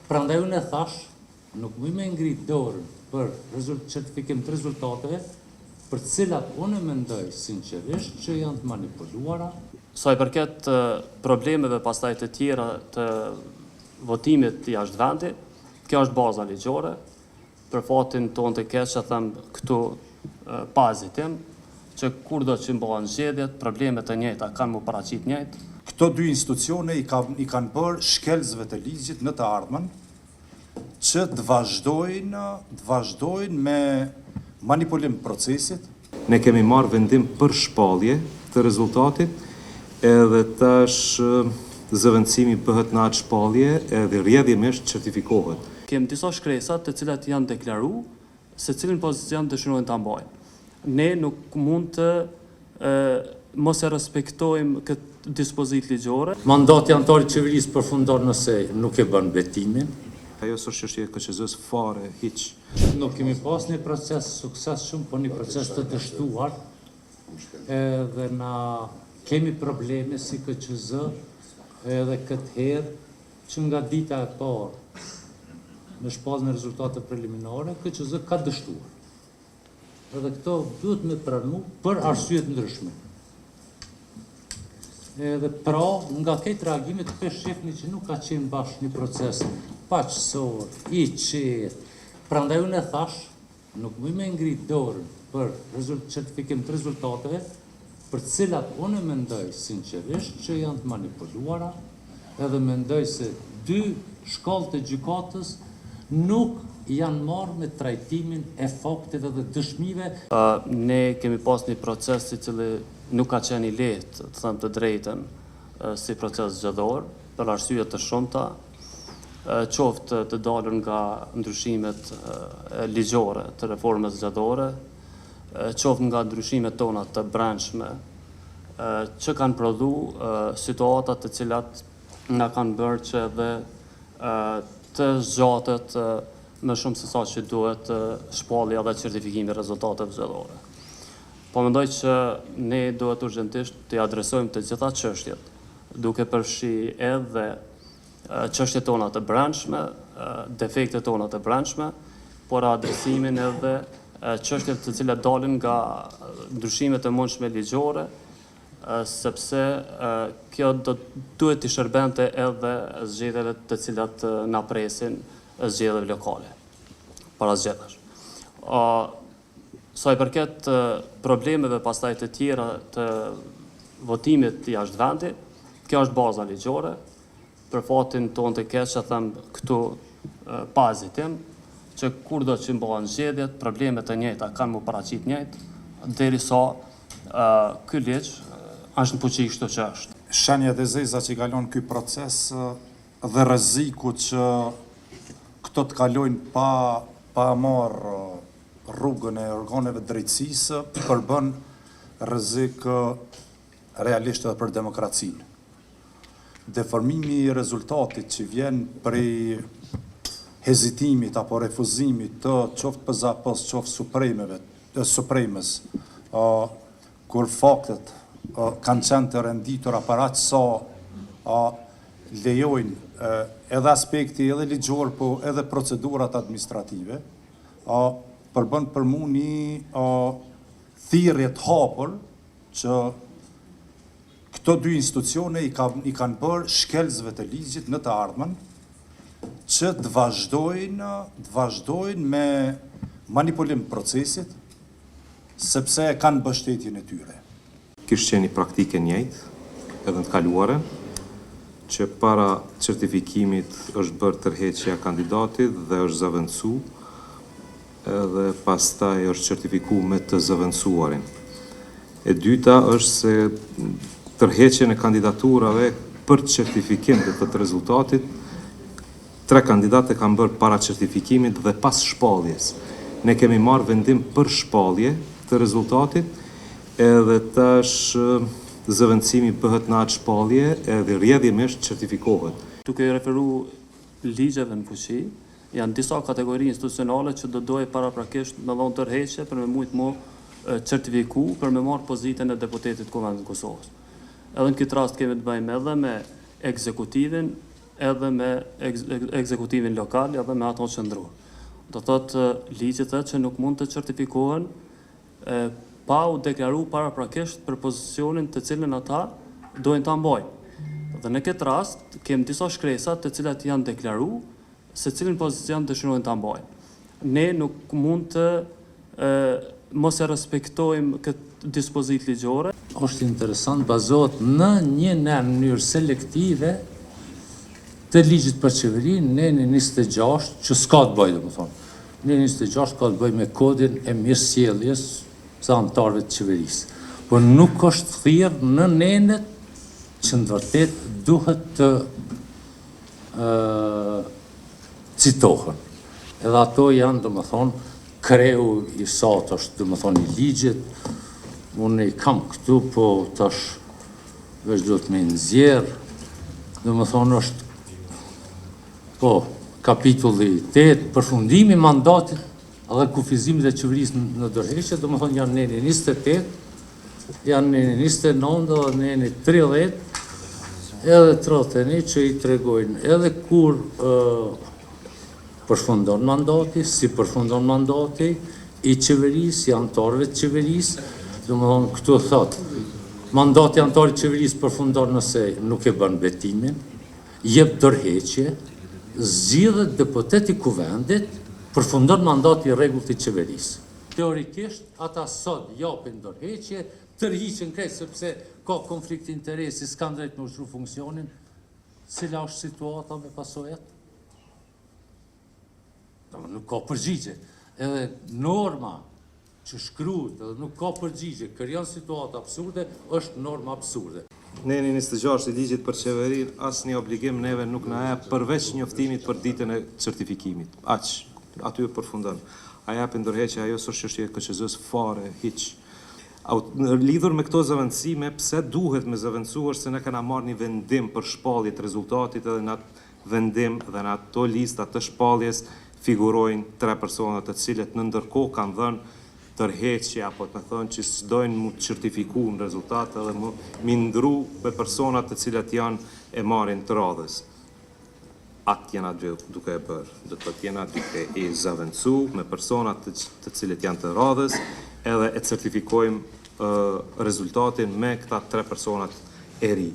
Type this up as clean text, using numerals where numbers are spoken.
Prandaj unë e thash, nuk më me ngrit dorën për certifikim të rezultateve, për cilat unë mendoj sinqerisht që janë të manipuluara. Sa i përket problemeve pastaj të tjera të votimit jashtë vendit, kjo është baza ligjore. Për fatin tonë të keq që them këtu pa hezitim, që kur do që mbohen zgjedhjet, problemet e njëjta kanë më paraqit njëjtë. Këto dy institucione i kanë bërë shkelzve të ligjit në të ardhmen që të vazhdojnë me manipulim procesit. Ne kemi marrë vendim për shpallje të rezultatit, edhe tash zëvendësimi bëhet në atë shpallje edhe rrjedhimisht certifikohet. Kemi disa shkresat të cilat janë deklaru se cilin pozicion dëshirojnë ta mbajnë. Ne nuk mund të mos e respektojmë këtë dispozit ligjore. Mandati anëtarit qeverisë përfundon nëse nuk e bën betimin. Ajo s'është çështje e KQZ-s fare hiç. Nuk kemi pas një proces suksesshëm, po një proces të dështuar. Edhe na kemi probleme si KQZ edhe këtë herë që nga dita e parë në shpalljen e rezultateve preliminare, KQZ ka dështuar. Edhe këto duhet me pranu për arsye të ndryshme. Edhe pra, nga këtë reagimit të shifni që nuk ka qenë bashkë një proces paqësor, i qetë. Prandaj unë e thash, nuk më me ngrit dorën për certifikim të rezultateve, për cilat unë mendoj sinqerisht që janë të manipuluara, edhe mendoj se dy shkallë të gjykatës nuk janë marrë me trajtimin e faktit edhe dëshmive. Ne kemi pas një proces i cili nuk ka qenë i lehtë, të them të drejtën, si proces zgjedhor, për arsye të shumta, qoftë të dalur nga ndryshimet ligjore të reformës zgjedhore, qoftë nga ndryshimet tona të brendshme, që kanë prodhu situatat të cilat na kanë bërë që edhe të zgjatet më shumë se sa që duhet shpallja dhe certifikimi i rezultateve zgjedhore. Po mendoj që ne duhet urgjentisht të adresojmë të gjitha çështjet, duke përfshi edhe çështjet tona të brendshme, defektet tona të brendshme, por adresimin edhe çështjet të cilat dalin nga ndryshimet e mundshme ligjore, sepse kjo duhet të shërbente edhe zgjedhjeve të cilat na presin, zgjedhjeve lokale, para zgjedhjesh. Sa i përket problemeve pastaj të tjera të votimit jashtë vendit, kjo është baza ligjore. Për fatin tonë të keq që them këtu pa hezitim, që kur do që mbohen zgjedhjet, problemet e njëjta kanë më paraqit njëjtë, derisa ky ligj është në fuqi kështu që është. Shenjat e zeza që kalon ky proces dhe rreziku që këto të kalojnë pa marrë rrugën e organeve drejtësisë, përbën rrezik realisht edhe për demokracinë. Deformimi i rezultatit që vjen prej hezitimit apo refuzimit të qoftë PZP-s, qoftë Supremës, kur faktet kanë qenë të renditura para sa lejojnë edhe aspekti edhe ligjor, po edhe procedurat administrative, përbën për mu një thirrje të hapur që këto dy institucione i kanë bërë shkelzve të ligjit në të ardhmen që të vazhdojnë me manipulim procesit, sepse kanë mbështetjen e tyre. Kishte qenë një praktike njëjtë edhe në të kaluarën, që para certifikimit është bërë tërheqja kandidatit dhe është zëvendësu, edhe pastaj është certifiku me të zëvendësuarin. E dyta është se tërheqjen e kandidaturave për certifikim dhe të rezultatit, 3 kandidatë kanë bërë para certifikimit dhe pas shpalljes. Ne kemi marrë vendim për shpallje të rezultatit, edhe tash zëvendësimi bëhet në atë shpallje edhe rrjedhimisht certifikohet. Duke referu ligjeve në fuqi, janë disa kategori institucionale që do dojë paraprakisht me dhënë tërheqje për me mujtë mo certifiku për me marrë pozitën e deputetit Kuvendit të Kosovës. Edhe në këtë rast kemi të bëjmë edhe me ekzekutivin edhe me ekzekutimin lokal edhe me ato qendror. Do thotë ligji thotë që nuk mund të certifikohen pa u deklaru paraprakisht për pozicionin të cilën ata dojnë ta mbajnë. Dhe në këtë rast kemi disa shkresa të cilat janë deklaru se cilin pozicion dëshirojnë ta mbajnë. Ne nuk mund të mos e respektojmë këtë dispozit ligjore. Është interesant, bazohet në mënyrë selektive të ligjit për qeverinë, në 26, që s'ka të bëjë, domethënë. Në 26 ka të bëjë me kodin e mirësjelljes së anëtarëve të qeverisë. Por nuk është thirrë në nenet që në vërtet duhet të citohen. Edhe ato janë, domethënë, kreu i sot është, domethënë, i ligjit. Unë i kam këtu, po tash veç do të me nxjerr. Domethënë është, po, kapitulli 8, përfundimi i mandatit edhe kufizimit e qeverisë në dorëheqje, domethënë janë neni 28, janë neni 29 dhe neni 30, edhe 31 që i tregojnë edhe kur përfundon mandati, si përfundon mandati i qeverisë, i anëtarëve të qeverisë. Domethënë këtu thotë, mandati i anëtarit të qeverisë përfundon nëse nuk e bën betimin, jep dorëheqje, zgjidhet deputet i kuvendit, përfundon mandati i rregullt i qeverisë. Teorikisht ata sot japin dorëheqje, tërhiqen krejt sepse ka konflikt interesi, s'kan drejt me ushtru funksionin, cila është situata me pasojat? Nuk ka përgjigje. Edhe norma që shkruhet edhe nuk ka përgjigje, krijon situata absurde, është norma absurde. Neni 26 i ligjit për qeverinë asnjë obligim neve nuk na jep përveç njoftimit për ditën e certifikimit. Aq, aty e përfundon. A japin dorëheqje, ajo s'është çështje e KQZ-s fare, hiç. Lidhur me këto zëvendësime, pse duhet me zëvendësu është se ne kena marrë një vendim për shpallje të rezultatit edhe në atë vendim dhe në ato lista të shpalljes figurojnë 3 persona të cilët në ndërkohë kanë dhënë tërheqje apo të thonë që s'dojnë mu certifiku në rezultate edhe mu mindru me personat të cilat janë e marrin të radhës. Atë jena duke e bërë, dhe të jena duke i zëvendësu me personat të cilët janë të radhës edhe e certifikojmë rezultatin me këta 3 personat e ri.